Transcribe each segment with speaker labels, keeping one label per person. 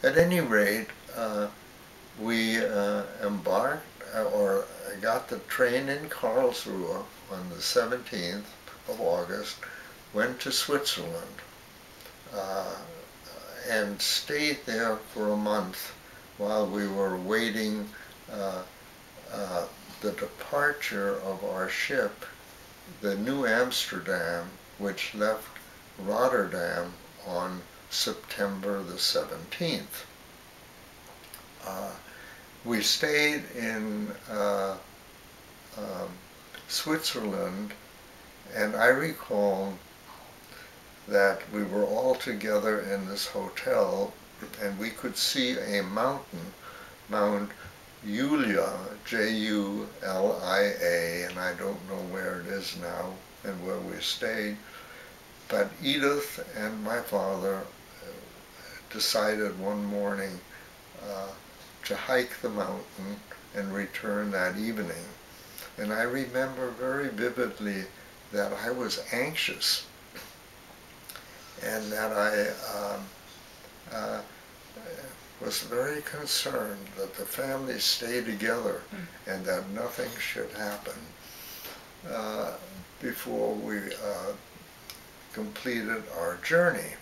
Speaker 1: At any rate, we embarked or got the train in Karlsruhe on the 17th of August, went to Switzerland, uh, and stayed there for a month while we were waiting uh, uh, the departure of our ship, the New Amsterdam, which left Rotterdam on September the 17th. Uh, we stayed in um, Switzerland, and I recall that we were all together in this hotel, and we could see a mountain, Mount Julia, Julia, and I don't know where it is now and where we stayed, but Edith and my father decided one morning uh, to hike the mountain and return that evening. And I remember very vividly that I was anxious and that I was very concerned that the family stay together and that nothing should happen before we completed our journey.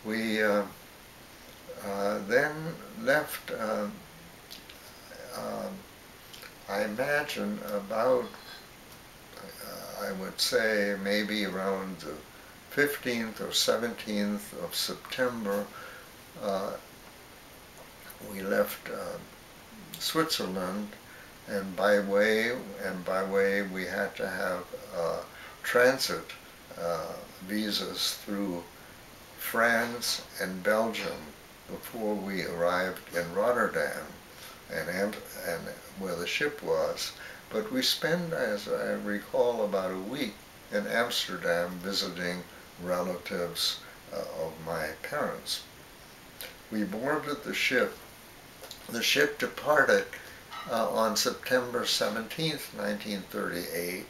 Speaker 1: We then left, I imagine, about, I would say, maybe around the 15th or 17th of September. We left Switzerland, and by way we had to have transit visas through France and Belgium before we arrived in Rotterdam and where the ship was. But we spent, as I recall, about a week in Amsterdam visiting relatives of my parents. We boarded the ship. The ship departed on September 17th, 1938,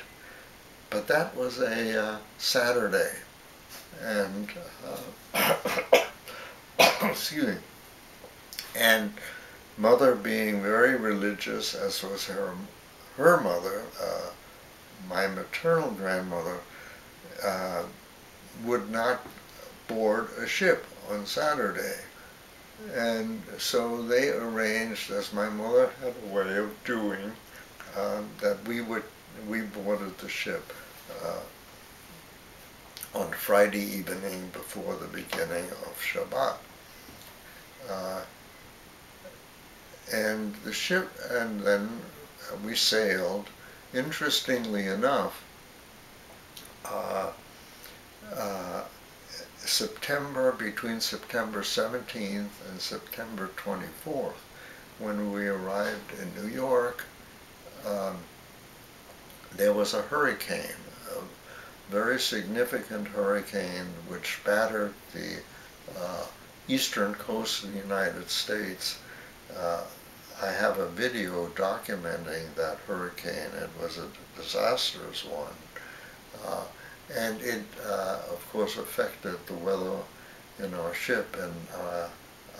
Speaker 1: but that was a Saturday, and excuse me, and mother being very religious, as was her mother, my maternal grandmother, would not board a ship on Saturday. And so they arranged, as my mother had a way of doing, that we boarded the ship on Friday evening before the beginning of Shabbat. And the ship, and then we sailed. Interestingly enough, between September 17th and September 24th, when we arrived in New York, there was a hurricane, a very significant hurricane which battered the eastern coast of the United States. I have a video documenting that hurricane. It was a disastrous one. And it, of course, affected the weather in our ship. And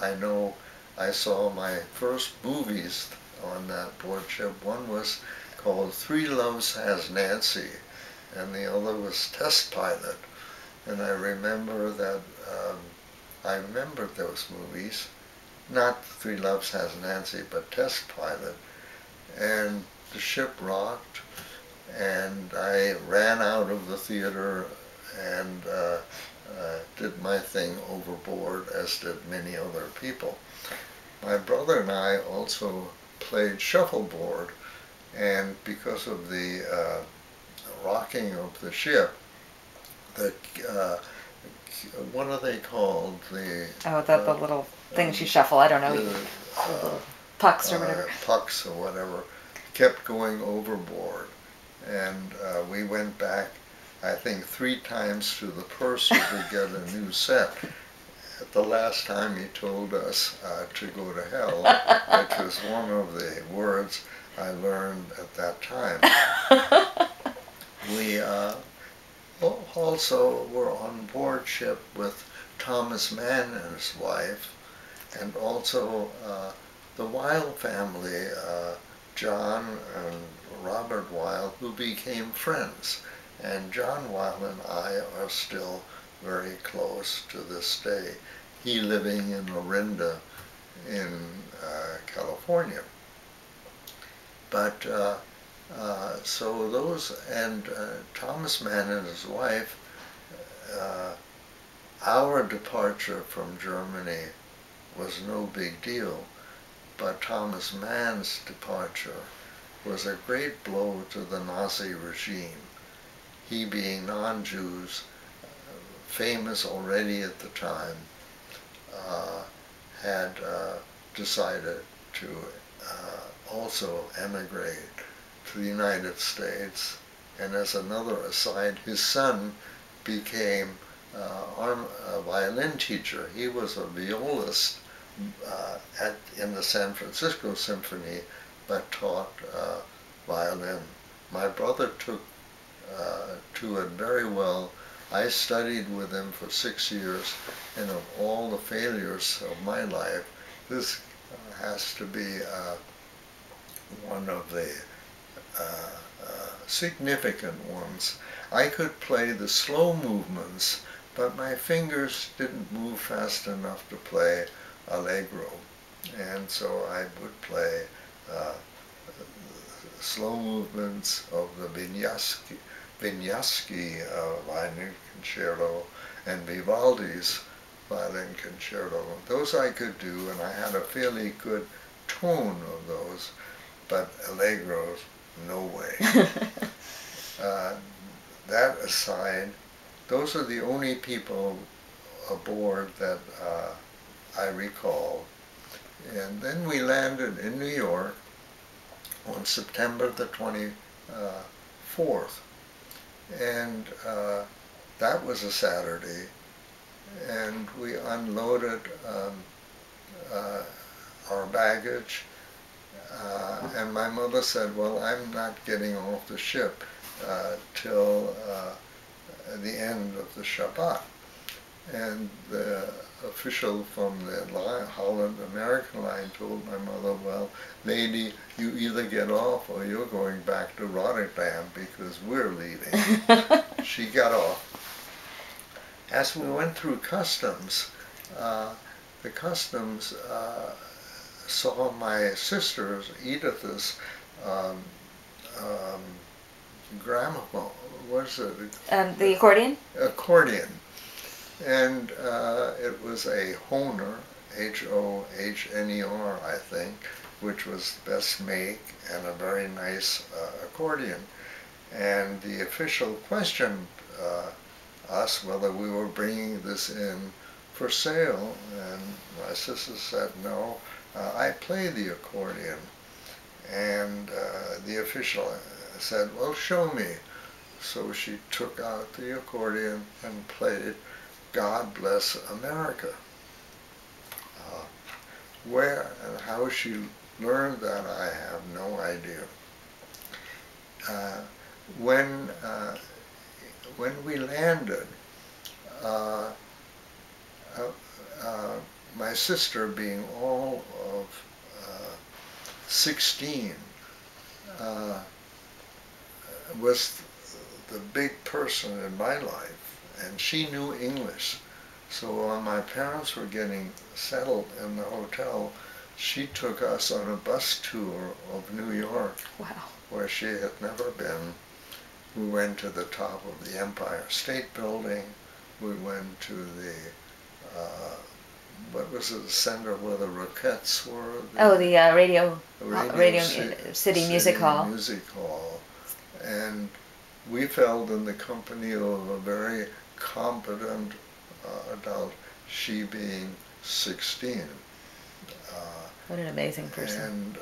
Speaker 1: I know I saw my first movies on that board ship. One was called Three Loves Has Nancy, and the other was Test Pilot. And I remember that, I remembered those movies. Not Three Loves Has Nancy, but Test Pilot. And the ship rocked, and I ran out of the theater and did my thing overboard, as did many other people. My brother and I also played shuffleboard, and because of the rocking of the ship, the what are they called?
Speaker 2: The little things you shuffle. I don't know. Pucks or whatever.
Speaker 1: Pucks or whatever kept going overboard, and we went back, I think, 3 times to the purser to get a new set. At the last time he told us to go to hell, which was one of the words I learned at that time. We also were on board ship with Thomas Mann and his wife, and also the Weil family, John and Robert Weil, who became friends. And John Weil and I are still very close to this day. He living in Orinda in California. But so those, and Thomas Mann and his wife, our departure from Germany was no big deal, but Thomas Mann's departure was a great blow to the Nazi regime. He being non-Jews, famous already at the time, had decided to also emigrate to the United States. And as another aside, his son became a violin teacher. He was a violist in the San Francisco Symphony, but taught violin. My brother took to it very well. I studied with him for 6 years, and of all the failures of my life, this has to be one of the significant ones. I could play the slow movements, but my fingers didn't move fast enough to play allegro, and so I would play slow movements of the Vinyavsky violin concerto and Vivaldi's violin concerto. Those I could do, and I had a fairly good tone of those, but allegros, no way. That aside, those are the only people aboard that I recall. And then we landed in New York on September the 24th. And that was a Saturday. And we unloaded our baggage. And my mother said, well, I'm not getting off the ship till the end of the Shabbat. And the official from the Holland American line told my mother, well, lady, you either get off or you're going back to Rotterdam because we're leaving. She got off. As we went through customs, the customs saw my sister's, Edith's, gramophone. What's it?
Speaker 2: The accordion?
Speaker 1: Accordion. And it was a Hohner, H-O-H-N-E-R, I think, which was the best make and a very nice accordion. And the official questioned us whether we were bringing this in for sale, and my sister said, no, I play the accordion. And the official said, well, show me. So she took out the accordion and played God Bless America. Where and how she learned that, I have no idea. When we landed, my sister, being all of 16, was the big person in my life, and she knew English. So when my parents were getting settled in the hotel, she took us on a bus tour of New York,
Speaker 2: wow,
Speaker 1: where she had never been. We went to the top of the Empire State Building. We went to the, what was it, the center where the Rockettes were?
Speaker 2: The Radio City Music Hall.
Speaker 1: Music Hall. And we felt in the company of a very competent adult, she being 16.
Speaker 2: What an amazing person.
Speaker 1: And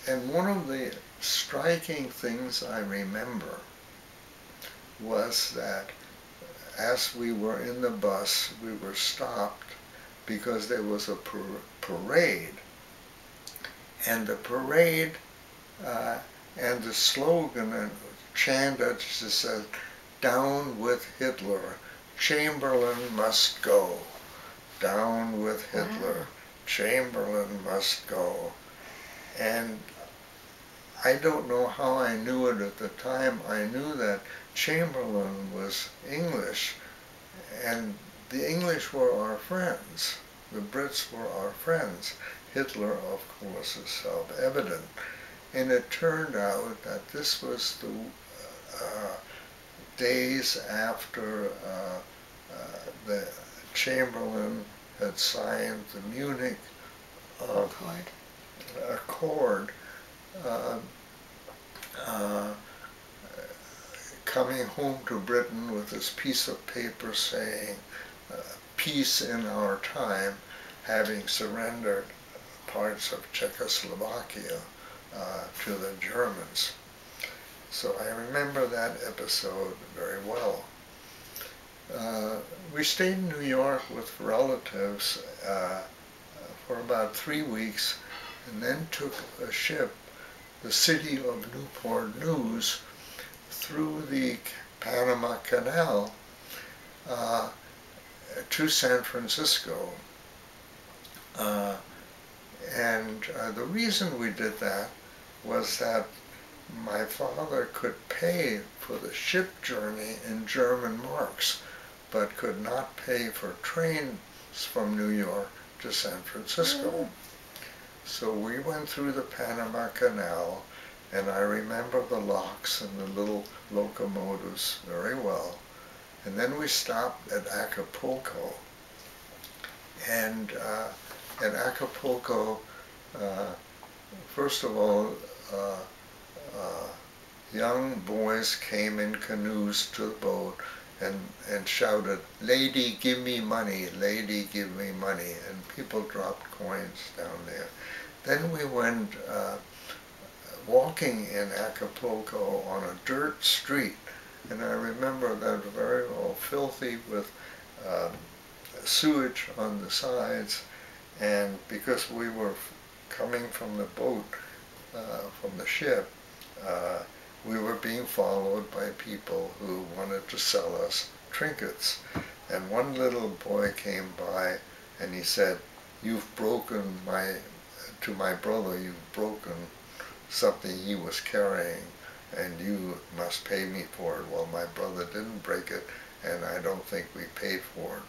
Speaker 1: and one of the striking things I remember was that as we were in the bus, we were stopped because there was a parade. And the parade and the slogan and chant that just said, Down with Hitler, Chamberlain must go. Down with Hitler, Chamberlain must go. And I don't know how I knew it at the time. I knew that Chamberlain was English, and the English were our friends. The Brits were our friends. Hitler, of course, is self-evident. And it turned out that this was the days after the Chamberlain had signed the Munich Accord, coming home to Britain with this piece of paper saying, peace in our time, having surrendered parts of Czechoslovakia to the Germans. So I remember that episode very well. We stayed in New York with relatives for about 3 weeks, and then took a ship, the City of Newport News, through the Panama Canal to San Francisco. And the reason we did that was that my father could pay for the ship journey in German marks, but could not pay for trains from New York to San Francisco. So we went through the Panama Canal, and I remember the locks and the little locomotives very well. And then we stopped at Acapulco. And at Acapulco, first of all, young boys came in canoes to the boat and shouted, "Lady, give me money, lady, give me money," and people dropped coins down there. Then we went walking in Acapulco on a dirt street, and I remember that very well, filthy with sewage on the sides, and because we were coming from the boat, from the ship, we were being followed by people who wanted to sell us trinkets. And one little boy came by and he said, "You've broken to my brother, you've broken something he was carrying, and you must pay me for it." Well, my brother didn't break it, and I don't think we paid for it.